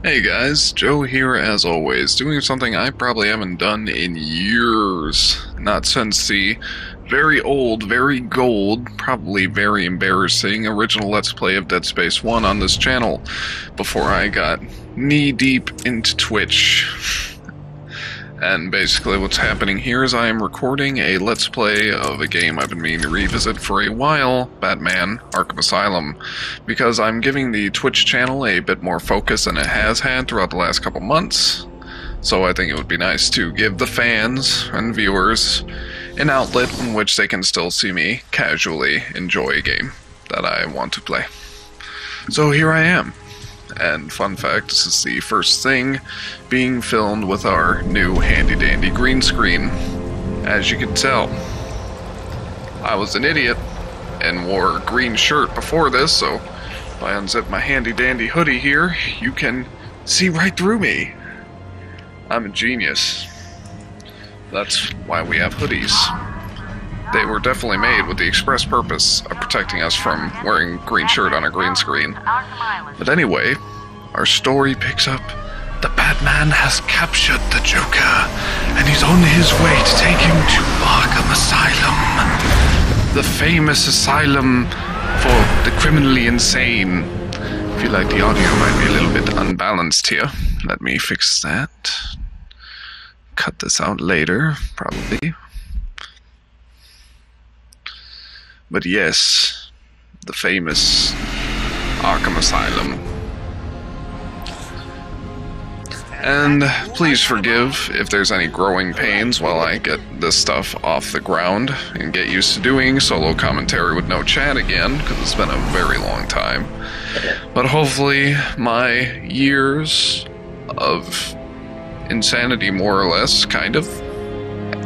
Hey guys, Joe here as always, doing something I probably haven't done in years. Not since the very old, very gold, probably very embarrassing original Let's Play of Dead Space 1 on this channel, before I got knee-deep into Twitch. And basically what's happening here is I am recording a Let's Play of a game I've been meaning to revisit for a while, Batman Arkham Asylum, because I'm giving the Twitch channel a bit more focus than it has had throughout the last couple months. So I think it would be nice to give the fans and viewers an outlet in which they can still see me casually enjoy a game that I want to play. So here I am. And fun fact, this is the first thing being filmed with our new handy-dandy green screen. As you can tell, I was an idiot and wore a green shirt before this, so if I unzip my handy-dandy hoodie here, you can see right through me. I'm a genius. That's why we have hoodies. They were definitely made with the express purpose of protecting us from wearing green shirt on a green screen. But anyway, our story picks up. The Batman has captured the Joker, and he's on his way to take him to Arkham Asylum. The famous asylum for the criminally insane. I feel like the audio might be a little bit unbalanced here. Let me fix that. Cut this out later, probably. But yes, the famous Arkham Asylum. And please forgive if there's any growing pains while I get this stuff off the ground and get used to doing solo commentary with no chat again, because it's been a very long time. But hopefully my years of insanity, more or less, kind of,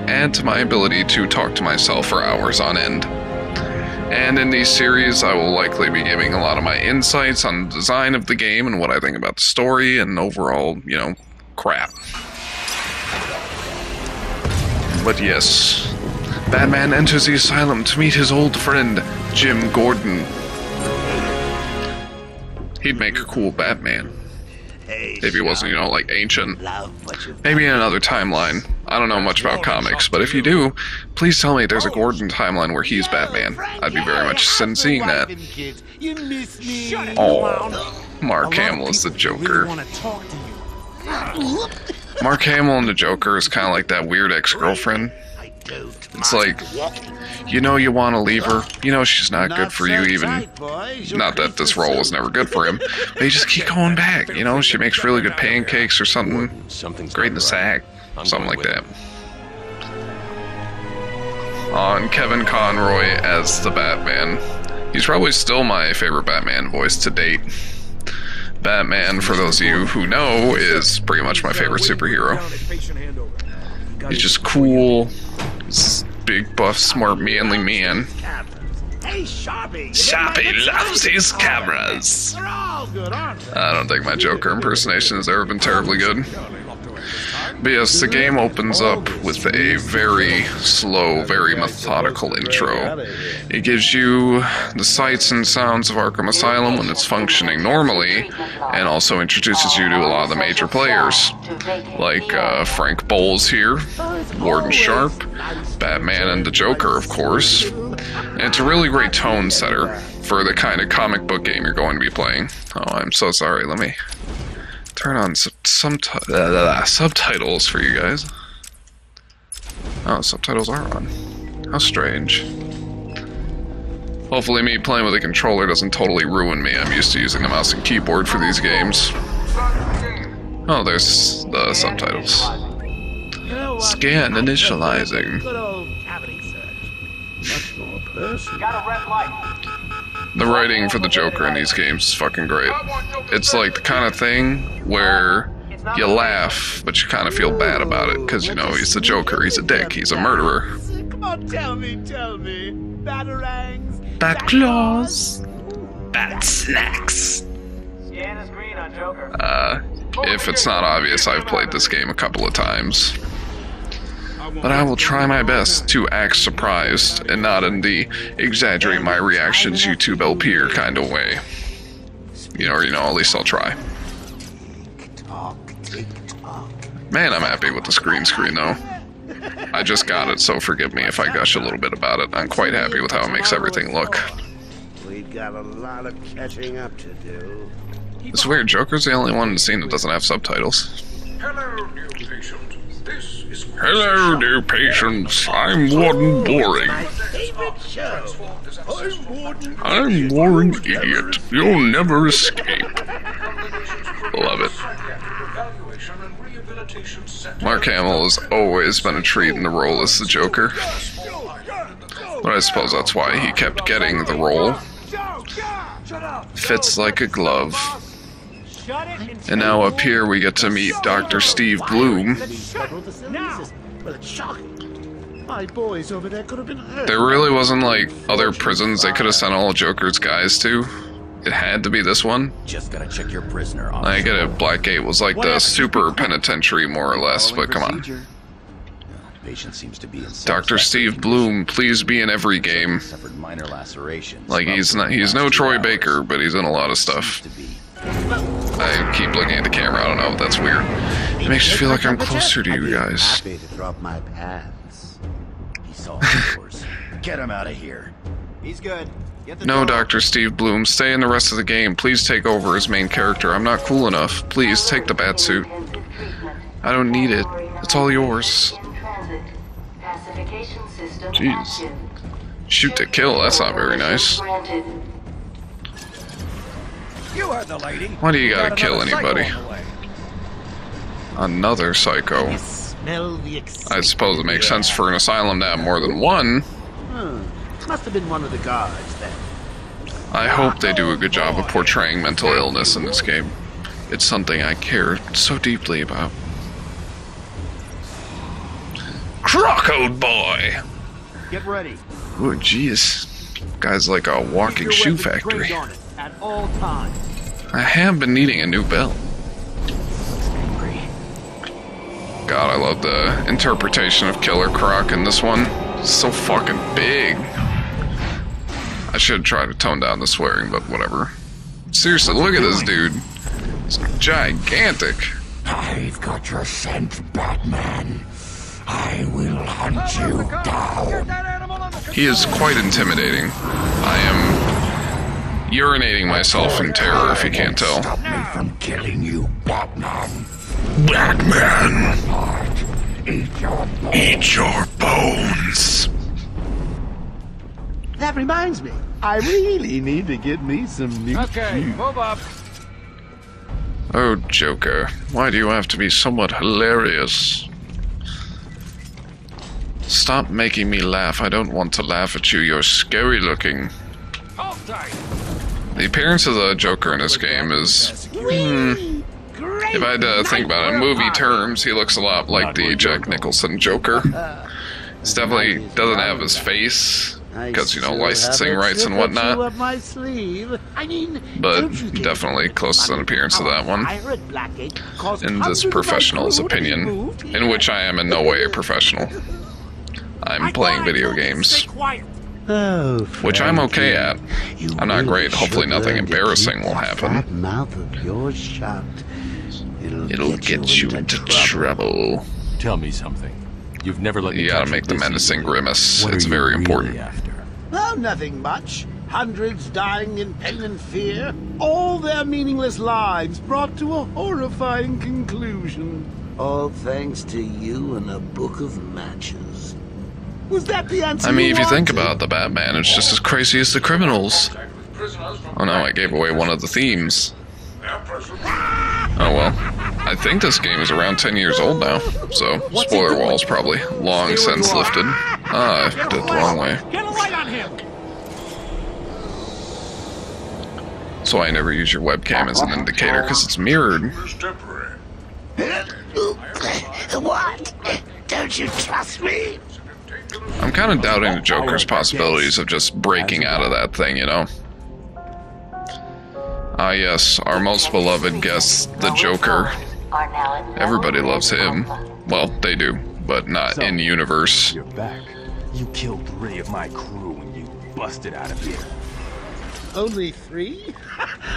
add to my ability to talk to myself for hours on end. And in these series, I will likely be giving a lot of my insights on the design of the game and what I think about the story and overall, crap. But yes, Batman enters the asylum to meet his old friend, Jim Gordon. He'd make a cool Batman. If he wasn't, like ancient. Maybe in another timeline. I don't know much about comics, but if you do, please tell me there's a Gordon timeline where he's Batman. I'd be very much interested in seeing that. Oh, Mark Hamill is the Joker. Mark Hamill and the Joker is kind of like that weird ex-girlfriend. It's like, you want to leave her, she's not good for you even, not that this role was never good for him, but you just keep going back, she makes really good pancakes or something, great in the sack, something like that. On Kevin Conroy as the Batman. He's probably still my favorite Batman voice to date. Batman, for those of you who know, is pretty much my favorite superhero. He's just cool. He's big, buff, smart, manly man. Sharpie loves his cameras. I don't think my Joker impersonation has ever been terribly good. But yes, the game opens up with a very slow, very methodical intro. It gives you the sights and sounds of Arkham Asylum when it's functioning normally, and also introduces you to a lot of the major players, like Frank Bowles here, Warden Sharp, Batman and the Joker, of course. And it's a really great tone setter for the kind of comic book game you're going to be playing. Oh, I'm so sorry, let me turn on subtitles for you guys. Oh, subtitles are on. How strange. Hopefully me playing with a controller doesn't totally ruin me. I'm used to using the mouse and keyboard for these games. Oh, there's the subtitles. Scan initializing. The writing for the Joker in these games is fucking great. It's like the kind of thing where you laugh, but you kind of feel bad about it, because, he's the Joker, he's a dick, he's a murderer. Come on, tell me. Batarangs. Bat claws. Bat snacks. If it's not obvious, I've played this game a couple of times. But I will try my best to act surprised, and not in the exaggerate my reactions YouTube LPer kind of way. Or, at least I'll try. Man, I'm happy with the green screen, though. I just got it, so forgive me if I gush a little bit about it. I'm quite happy with how it makes everything look. We've got a lot of catching up to do. It's weird, Joker's the only one in the scene that doesn't have subtitles. Hello, new patient. This is Hello, new patients. I'm Warden Boring. My favorite show. I'm Warren Idiot. You'll never escape. Love it. Mark Hamill has always been a treat in the role as the Joker. But I suppose that's why he kept getting the role. Fits like a glove. And now up here we get to meet Dr. Steve Bloom. Well, it's shocking. My boys over there could have been hurt. There really wasn't like other prisons they could have sent all Joker's guys to. It had to be this one. Just gotta check your prisoner. I get it, Blackgate was like the super penitentiary more or less, but come on. Patient seems to be in Dr. Steve Bloom, please be in every game. Suffered minor lacerations. Like he's no Troy Baker, but he's in a lot of stuff. I keep looking at the camera, I don't know, that's weird. It makes me feel like I'm closer to you guys. Happy to drop my pants. He saw yours. Get him out of here. He's good. No, Dr. Steve Bloom, stay in the rest of the game. Please take over as main character. I'm not cool enough. Please, take the bat suit. I don't need it. It's all yours. Jeez. Shoot to kill, that's not very nice. You are the lady. Why do you gotta kill anybody? Another psycho. Smell the excitement. I suppose it makes sense for an asylum to have more than one. Must have been one of the guards then. I hope they do a good job of portraying mental illness in this game. It's something I care so deeply about. Croco boy! Get ready. Oh, jeez. Guy's like a walking Keep your shoe weapons factory. trained on it at all times. I have been needing a new belt. God, I love the interpretation of Killer Croc in this one. It's so fucking big. I should try to tone down the swearing, but whatever. Seriously, look at this dude. It's gigantic. I've got your scent, Batman. I will hunt you down. He is quite intimidating. I am urinating myself in terror, if you can't tell. Stop me from killing you, Batman. Batman! Eat your bones. Eat your bones. That reminds me, I really need to get me some new Okay, move up. Oh, Joker, why do you have to be somewhat hilarious? Stop making me laugh. I don't want to laugh at you. You're scary looking. Hold tight. The appearance of the Joker in this game is... if I had to think about it in movie terms, he looks a lot like the Jack Nicholson Joker. He definitely doesn't have his face, because, you know, licensing rights and whatnot. Up my sleeve. I mean, But don't you get definitely closest in appearance to that one. fire at Blackgate caused In hundreds this of my professional's crew to be opinion, moved in which I am in no way a professional. I'm playing video games, Oh, which I'm okay at. you I'm not really great. Hopefully should nothing learn to embarrassing keep will that happen. fat mouth of yours shut. It'll get you into trouble. Tell me something. You've never let me You gotta touch make the this menacing easily. grimace. What It's are you very really important. after? Oh, nothing much. Hundreds dying in pain and fear. All their meaningless lives brought to a horrifying conclusion. All thanks to you and a book of matches. Was that the answer? I mean, if you think wanted? about the Batman, it's just as crazy as the criminals. Oh no, I gave away one of the themes. Oh well. I think this game is around 10 years old now, so spoiler wall's probably long since lifted. Ah, I did it the wrong way. Get a light on him. So I never use your webcam as an indicator, because it's mirrored. What? Don't you trust me? I'm kind of doubting the Joker's possibilities of just breaking out of that thing, you know? Ah yes, our most beloved guest, the Joker. Everybody loves him. Well, they do, but not in universe. You're back. You killed 3 of my crew and you busted out of here. Only 3?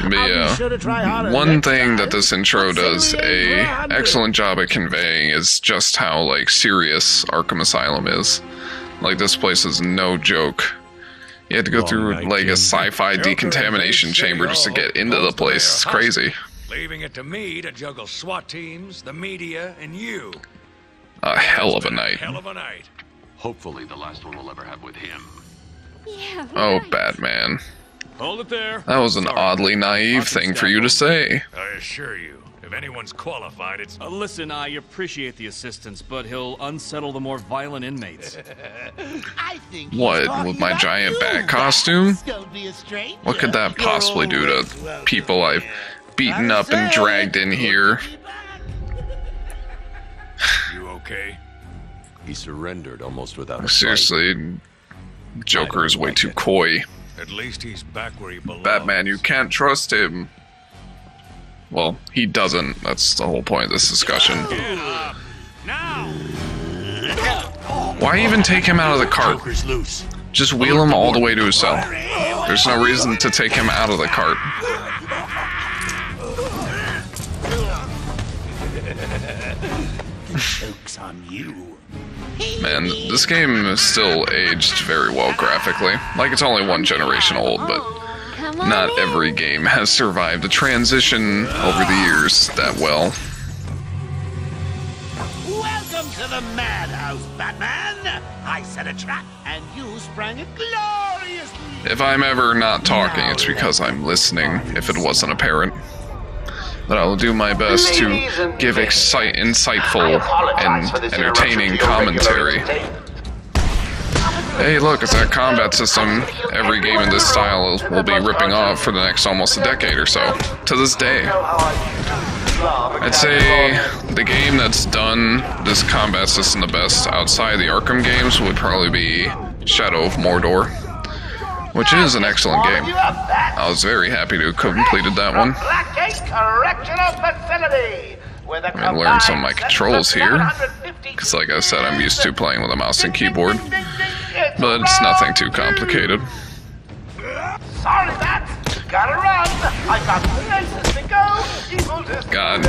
But yeah, I'll be sure to try harder one next thing time. that this intro Let's say does we aim a for 100. excellent job at conveying is just how like serious Arkham Asylum is. Like this place is no joke. You had to go through like a sci-fi decontamination chamber just to get into the place. It's crazy. Leaving it to me to juggle SWAT teams, the media, and you. A hell of a night. Hell of a night. Hopefully the last one we'll ever have with him. Yeah, Oh, right. Batman. Hold it there. That was an oddly naive thing for you to say. I assure you, if anyone's qualified, it's... Listen, I appreciate the assistance, but he'll unsettle the more violent inmates. I think he's What, talking with my about giant you, bat Bat. costume? Don't be a stranger. What could that You're possibly do always to welcome people I've here. beaten Gotta up and say, dragged in good here? to be back. You okay? He surrendered almost without a fight. Seriously, Joker is way too coy. At least he's back where he belongs. Batman, you can't trust him. Well, he doesn't. That's the whole point of this discussion. Now! Why even take him out of the cart? Joker's loose. Just wheel him all the way to his cell. There's no reason to take him out of the cart. Joke's on you. Man, this game is still aged very well graphically. Like it's only one generation old, but Come on not in. every game has survived the transition over the years that well. Welcome to the madhouse, Batman. I set a trap, and you sprang it gloriously. If I'm ever not talking, it's because I'm listening, if it wasn't apparent. But I will do my best to give insightful and entertaining commentary. Hey, look, it's that combat system every game in this style will be ripping off for the next almost a decade or so. To this day. I'd say the game that's done this combat system the best outside the Arkham games would probably be Shadow of Mordor, which is an excellent game. I was very happy to have completed that one. I learned some of my controls here, because like I said, I'm used to playing with a mouse and keyboard, but it's nothing too complicated. Sorry, Matt. Gotta run. I got places to go. God,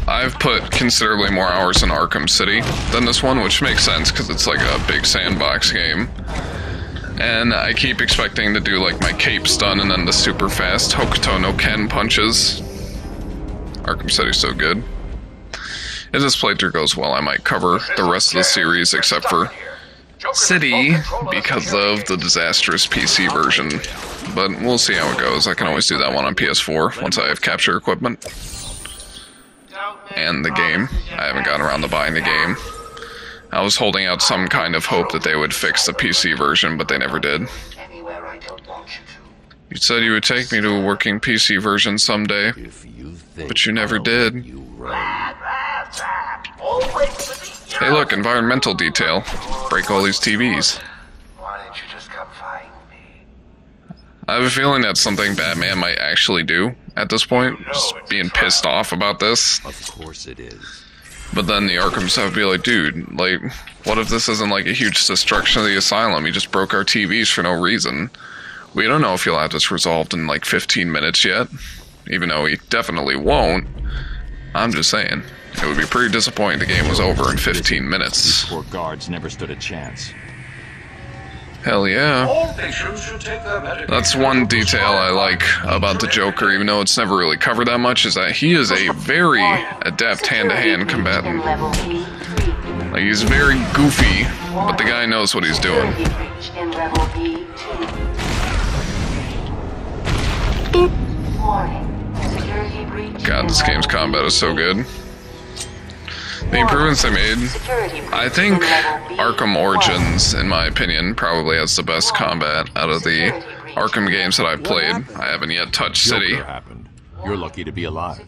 I've put considerably more hours in Arkham City than this one, which makes sense because it's like a big sandbox game. And I keep expecting to do like my cape stun and then the super fast Hokuto no Ken punches. Arkham City's so good. If this playthrough goes well, I might cover the rest of the series except for City because of the disastrous PC version. But we'll see how it goes. I can always do that one on PS4 once I have capture equipment. And the game. I haven't gotten around to buying the game. I was holding out some kind of hope that they would fix the PC version, but they never did. You said you would take me to a working PC version someday, If you think but you never did. you run. Hey look, environmental detail. Break all these TVs. Why didn't you just come find me? I have a feeling that's something Batman might actually do at this point, just being pissed off about this. Of course it is. But then the Arkham stuff would be like, dude, like, what if this isn't like a huge destruction of the asylum? You just broke our TVs for no reason. We don't know if you'll have this resolved in like 15 minutes yet, even though he definitely won't. I'm just saying, it would be pretty disappointing the game was over in 15 minutes. Poor guards never stood a chance. Hell yeah. All patients should take their medication. That's one detail I like about the Joker, even though it's never really covered that much, is that he is a very adept hand-to-hand combatant. Like, he's very goofy, but the guy knows what he's doing. God, this game's combat is so good. The improvements they made, I think Arkham Origins, in my opinion, probably has the best combat out of the Arkham games that I've played. I haven't yet touched City. Joker happened. You're lucky to be alive.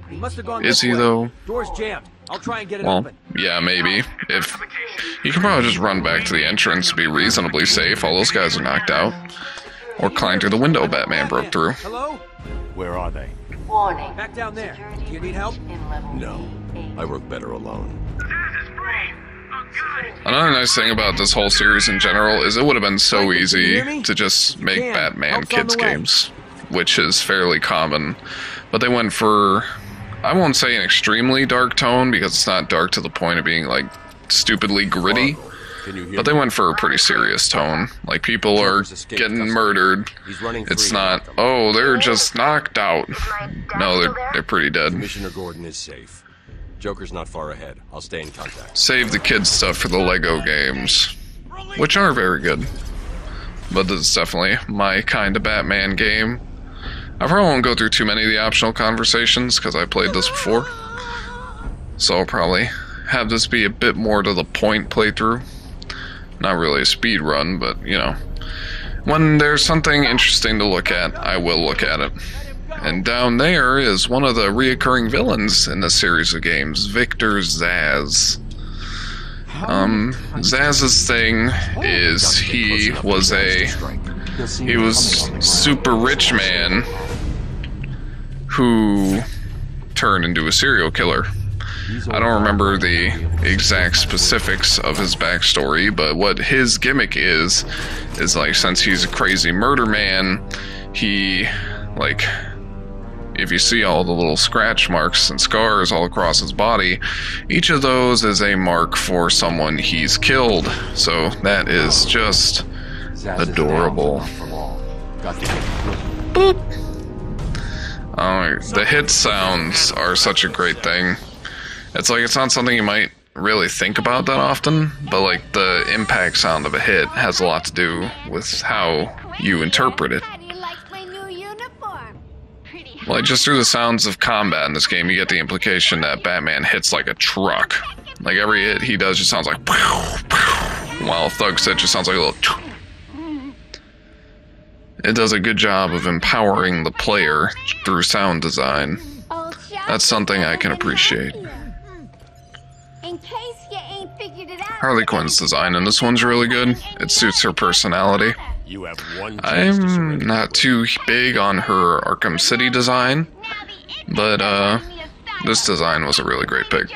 He must have gone Is this he, way. though? Door's jammed. I'll try and get it Well, open. yeah, maybe. If you can probably just run back to the entrance, be reasonably safe. All those guys are knocked out. Or climb through the window Batman broke through. Hello? Where are they? Warning. Back down there. Do you need help? No. I work better alone. This is free. Another nice thing about this whole series in general is it would have been so easy to just make Batman kids games, which is fairly common. But they went for, I won't say an extremely dark tone because it's not dark to the point of being like stupidly gritty. But they went for a pretty serious tone. Like, people are getting murdered. It's not, oh, they're just knocked out. No, they're pretty dead. Commissioner Gordon is safe. Joker's not far ahead. I'll stay in contact. Save the kids stuff for the Lego games, which are very good. But this is definitely my kind of Batman game. I probably won't go through too many of the optional conversations because I played this before. So I'll probably have this be a bit more to the point playthrough. Not really a speed run, but, you know, when there's something interesting to look at, I will look at it. And down there is one of the reoccurring villains in this series of games, Victor Zsasz. Zsasz's thing is he was super rich man who turned into a serial killer. I don't remember the exact specifics of his backstory, but what his gimmick is like, since he's a crazy murder man, he, like, if you see all the little scratch marks and scars all across his body, each of those is a mark for someone he's killed. So that is just adorable. Boop. The hit sounds are such a great thing. It's like, it's not something you might really think about that often, but like the impact sound of a hit has a lot to do with how you interpret it. Like, just through the sounds of combat in this game, you get the implication that Batman hits like a truck. Like, every hit he does just sounds like pow, pow, while Thug's hit just sounds like a little choo. It does a good job of empowering the player through sound design. That's something I can appreciate. Harley Quinn's design in this one's really good. It suits her personality. I'm not too big on her Arkham City design, but this design was a really great pick.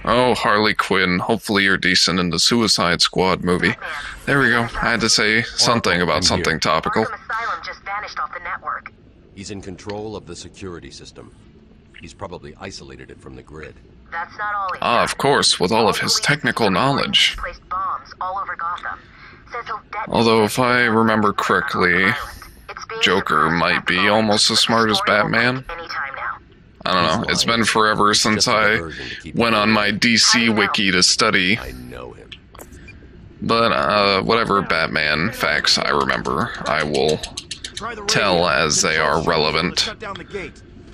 Oh, Harley Quinn, hopefully you're decent in the Suicide Squad movie. There we go. I had to say something about something topical. Arkham Asylum just vanished off the network. He's in control of the security system. He's probably isolated it from the grid. That's not all he Ah, of course, with all of his technical knowledge. placed bombs all over Gotham. Says he'll detonate Although, if I remember correctly, Joker might be almost as smart as Batman. I don't know, it's been forever since I went on my DC wiki to study. But, whatever Batman facts I remember, I will tell as they are relevant.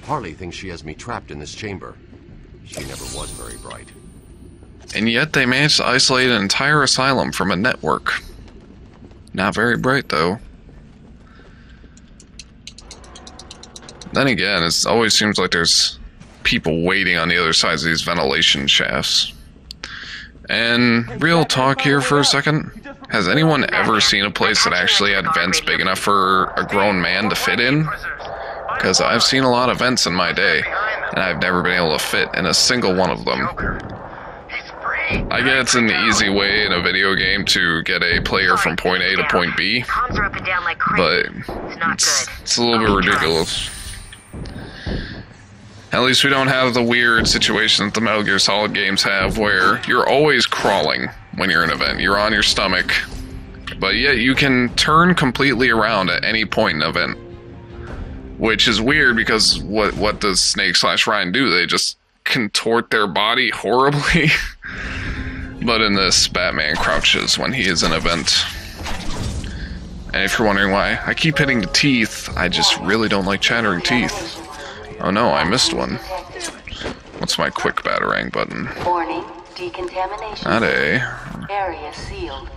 Harley thinks she has me trapped in this chamber. She never was very bright. And yet they managed to isolate an entire asylum from a network. Not very bright, though. Then again, it always seems like there's people waiting on the other sides of these ventilation shafts. And real talk here for a second. Has anyone ever seen a place that actually had vents big enough for a grown man to fit in? Because I've seen a lot of vents in my day, and I've never been able to fit in a single one of them. I get it's an easy way in a video game to get a player from point A to point B, but it's a little bit ridiculous. At least we don't have the weird situation that the Metal Gear Solid games have, where you're always crawling when you're in an event. You're on your stomach, but yet you can turn completely around at any point in an event. Which is weird, because what does Snake/Ryan do? They just contort their body horribly. But in this, Batman crouches when he is in an event. And if you're wondering why I keep hitting the teeth, I just really don't like chattering teeth. Oh no, I missed one. What's my quick batarang button? Warning, decontamination. Not A. Area sealed.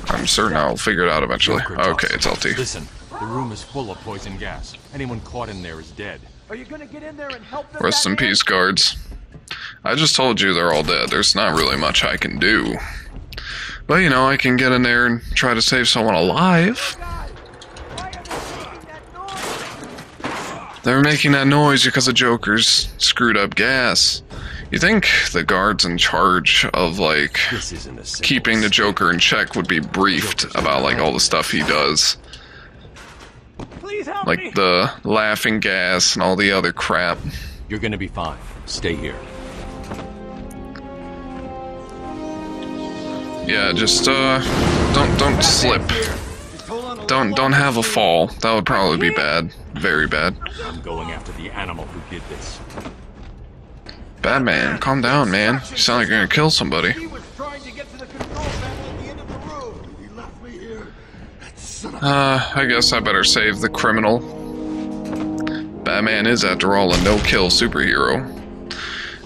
I'm certain I'll figure it out eventually. Okay, it's LT. Listen, the room is full of poison gas. Anyone caught in there is dead. Are you gonna get in there and help them? Rest in peace, guards. I just told you they're all dead. There's not really much I can do. But, you know, I can get in there and try to save someone alive. They're making that noise because of Joker's screwed up gas. You think the guards in charge of, like, keeping the Joker in check would be briefed about, like, all the stuff he does. Like the laughing gas and all the other crap. You're gonna be fine. Stay here. Yeah, just, don't slip. Don't have a fall. That would probably be bad. Very bad. I'm going after the animal who did this. Batman, calm down, man. You sound like you're gonna kill somebody. I guess I better save the criminal. Batman is, after all, a no-kill superhero.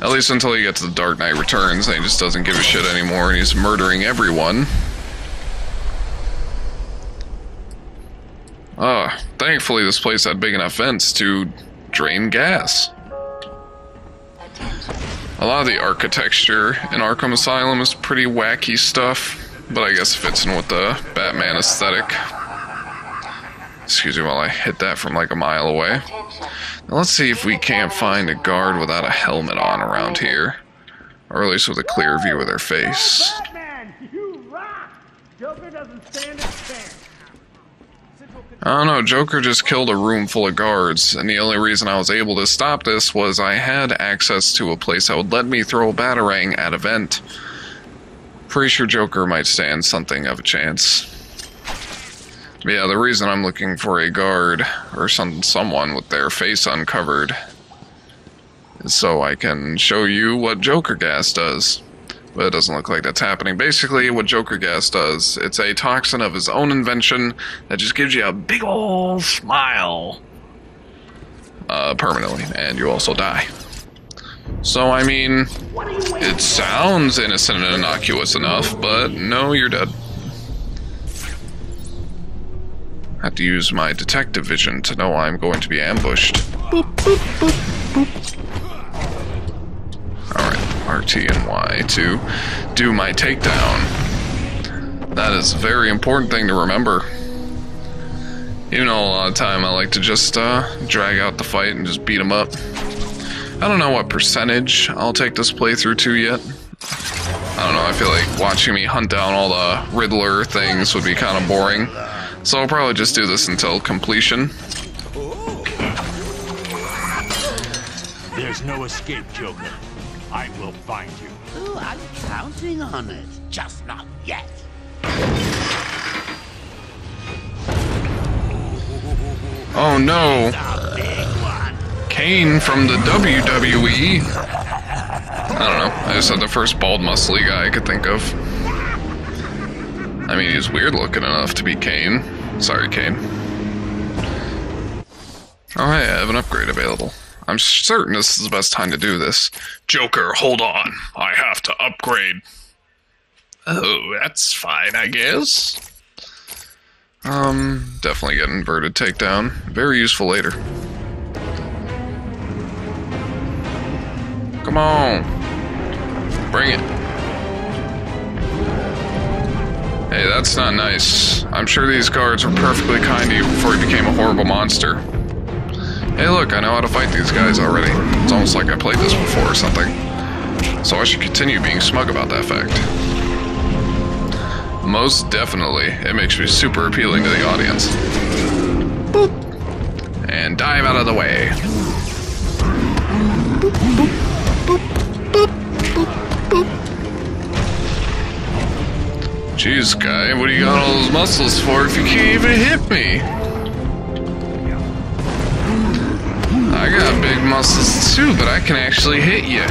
At least until he gets to the Dark Knight Returns, and he just doesn't give a shit anymore, and he's murdering everyone. Thankfully this place had big enough vents to drain gas. A lot of the architecture in Arkham Asylum is pretty wacky stuff, but I guess fits in with the Batman aesthetic. Excuse me while I hit that from like a mile away. Now let's see if we can't find a guard without a helmet on around here. Or at least with a clear view of their face. Batman, you rock! Joker doesn't stand a chance. I don't know, Joker just killed a room full of guards, and the only reason I was able to stop this was I had access to a place that would let me throw a batarang at a vent. Pretty sure Joker might stand something of a chance. But yeah, the reason I'm looking for a guard, or someone with their face uncovered, is so I can show you what Joker gas does. But it doesn't look like that's happening. Basically, what Joker gas does, it's a toxin of his own invention that just gives you a big ol' smile. Permanently, and you also die. So, I mean, it sounds innocent and innocuous enough, but no, you're dead. I have to use my detective vision to know I'm going to be ambushed. Boop, boop, boop, boop. Alright, RT and Y to do my takedown. That is a very important thing to remember. Even though a lot of time I like to just drag out the fight and just beat them up. I don't know what percentage I'll take this playthrough to yet. I don't know, I feel like watching me hunt down all the Riddler things would be kind of boring. So I'll probably just do this until completion. There's no escape, Joker. I will find you. Oh, I'm counting on it. Just not yet. Oh no! Kane from the WWE! I don't know, I just had the first bald muscly guy I could think of. I mean, he's weird looking enough to be Kane. Sorry, Kane. Oh hey, I have an upgrade available. I'm certain this is the best time to do this. Joker, hold on. I have to upgrade. Oh, that's fine, I guess. Definitely get inverted takedown. Very useful later. Come on. Bring it. Hey, that's not nice. I'm sure these guards were perfectly kind to you before you became a horrible monster. Hey look, I know how to fight these guys already. It's almost like I played this before or something. So I should continue being smug about that fact. Most definitely, it makes me super appealing to the audience. Boop. And dive out of the way. Boop, boop, boop, boop, boop, boop. Jeez, guy, what do you got all those muscles for if you can't even hit me? I got big muscles too, but I can actually hit you.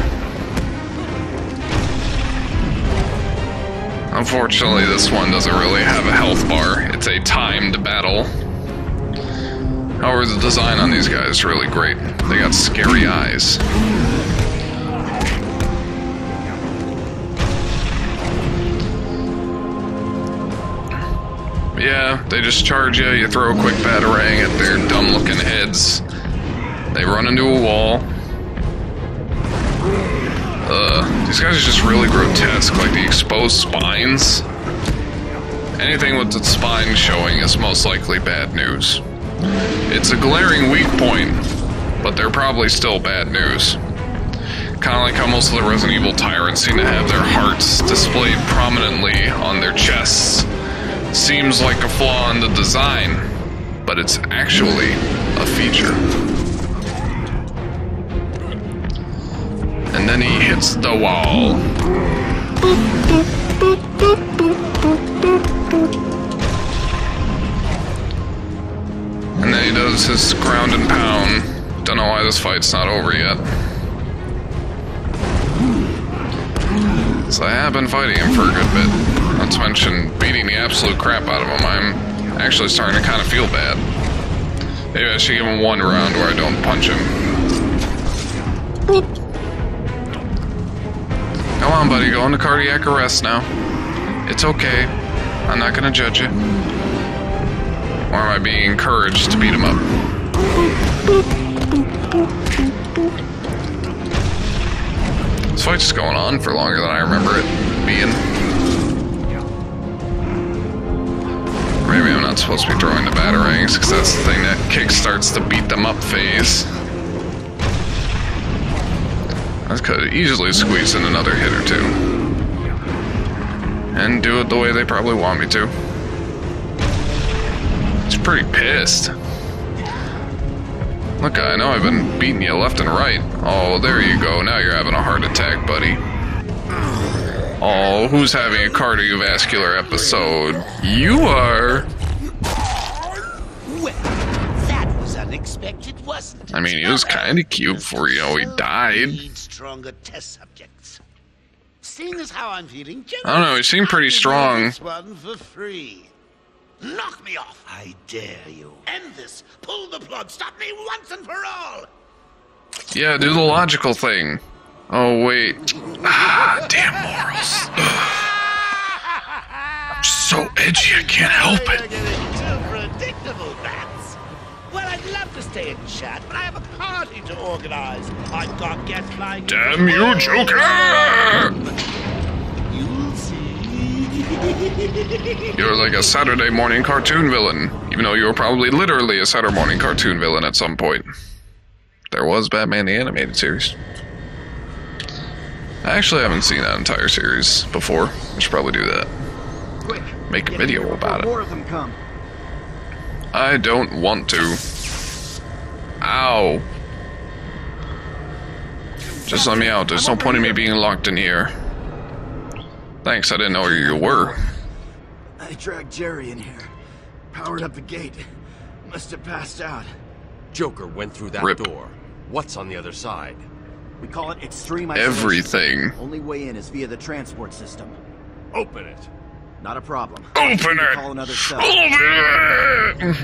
Unfortunately, this one doesn't really have a health bar. It's a timed battle. However, the design on these guys is really great. They got scary eyes. Yeah, they just charge you, you throw a quick batarang at their dumb-looking heads. They run into a wall. These guys are just really grotesque, like the exposed spines. Anything with the spine showing is most likely bad news. It's a glaring weak point but they're probably still bad news. Kind of like how most of the Resident Evil tyrants seem to have their hearts displayed prominently on their chests. Seems like a flaw in the design, but it's actually a feature. And then he hits the wall. Boop, boop, boop, boop, boop, boop, boop, boop. And then he does his ground and pound. Don't know why this fight's not over yet. So I have been fighting him for a good bit. Not to mention beating the absolute crap out of him. I'm actually starting to kind of feel bad. Maybe I should give him one round where I don't punch him. Boop. Come on, buddy, go into cardiac arrest now. It's okay. I'm not gonna judge you. Or am I being encouraged to beat him up? This fight's just going on for longer than I remember it being. Maybe I'm not supposed to be throwing the batarangs, because that's the thing that kickstarts the beat them up phase. I could easily squeeze in another hit or two. And do it the way they probably want me to. He's pretty pissed. Look, I know I've been beating you left and right. Oh, there you go. Now you're having a heart attack, buddy. Oh, who's having a cardiovascular episode? You are. Well, that was unexpected, wasn't it? I mean, he was kind of cute before, you know, he died. Need stronger test subjects. Seeing as how I'm feeling, I don't know, he seemed pretty strong. This one for free. Knock me off, I dare you. End this. Pull the plug. Stop me once and for all. Yeah, do the logical thing. Oh, wait. Ah, damn morals. Ugh. I'm so edgy, I can't help it. Too predictable, bats. Well, I'd love to stay and chat, but I have a party to organize. I've got guests flying. Damn you, Joker! You'll see. You're like a Saturday morning cartoon villain, even though you were probably literally a Saturday morning cartoon villain at some point. There was Batman the Animated Series. I actually haven't seen that entire series before. I should probably do that. Quick, make a video about it. More of them come. I don't want to. Ow. Just let me out. There's no point in me being locked in here. Thanks, I didn't know where you were. I dragged Jerry in here. Powered up the gate. Must have passed out. Joker went through that Rip. door. What's on the other side? We call it extreme isolation. Everything. Only way in is via the transport system. Open it. Not a problem. Open it! Call another cell. Open it!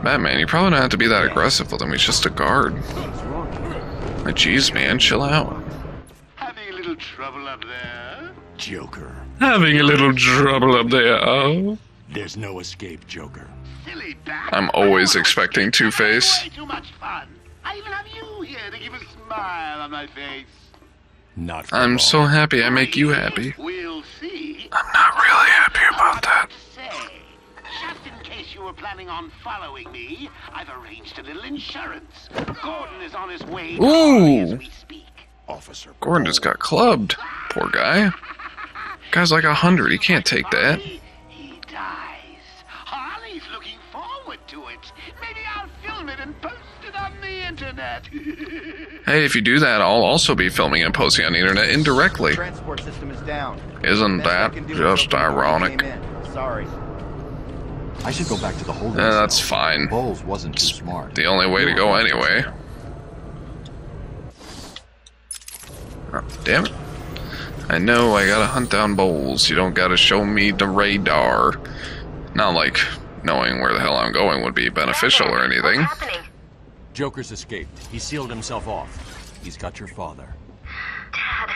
Batman, you probably don't have to be that aggressive with him. He's just a guard. What's wrong? Like, jeez, man, chill out. Having a little trouble up there? Joker. Having a little trouble up there, oh? There's no escape, Joker. Silly bat. I'm always expecting Two-Face. Way too much fun. I even have you here to give a smile on my face. Not for I'm long. so happy I make you happy. We'll see. I'm not really happy about that. Say, just in case you were planning on following me, I've arranged a little insurance. Gordon is on his way to Harley as we speak. Officer. Gordon just got clubbed. Poor guy. Guy's like 100. He can't take that. He dies. Harley's looking forward to it. Maybe I'll film it and post it on the internet. Hey, if you do that, I'll also be filming and posting on the internet indirectly. Transport system is down. Isn't that just ironic? Sorry. I should go back to the holding Yeah, cell. that's fine. Bowles wasn't too smart. The only way to go anyway. Oh, damn it. I know I gotta hunt down Bowles. You don't gotta show me the radar. Not like knowing where the hell I'm going would be beneficial or anything. What's happening? Joker's escaped. He sealed himself off. He's got your father. Dad.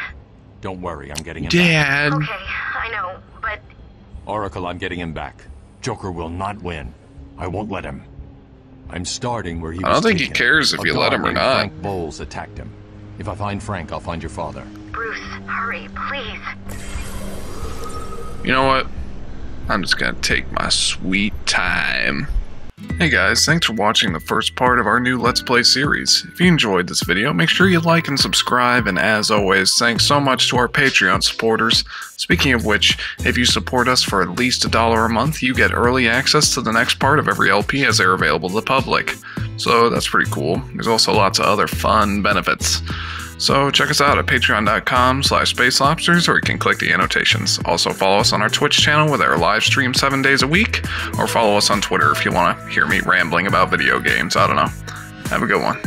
Don't worry, I'm getting him Dad. Okay, I know, but back. Oracle, I'm getting him back. Joker will not win. I won't let him. I'm starting where he was I don't think he taken. cares if A you let guard him or named not. Frank Bowles attacked him. If I find Frank, I'll find your father. Bruce, hurry, please. You know what? I'm just gonna take my sweet time. Hey guys, thanks for watching the first part of our new Let's Play series. If you enjoyed this video, make sure you like and subscribe, and as always, thanks so much to our Patreon supporters. Speaking of which, if you support us for at least $1 a month, you get early access to the next part of every LP as they're available to the public. So that's pretty cool. There's also lots of other fun benefits. So check us out at patreon.com/spacelobsters, or you can click the annotations. Also follow us on our Twitch channel with our live stream 7 days a week, or follow us on Twitter if you want to hear me rambling about video games. I don't know. Have a good one.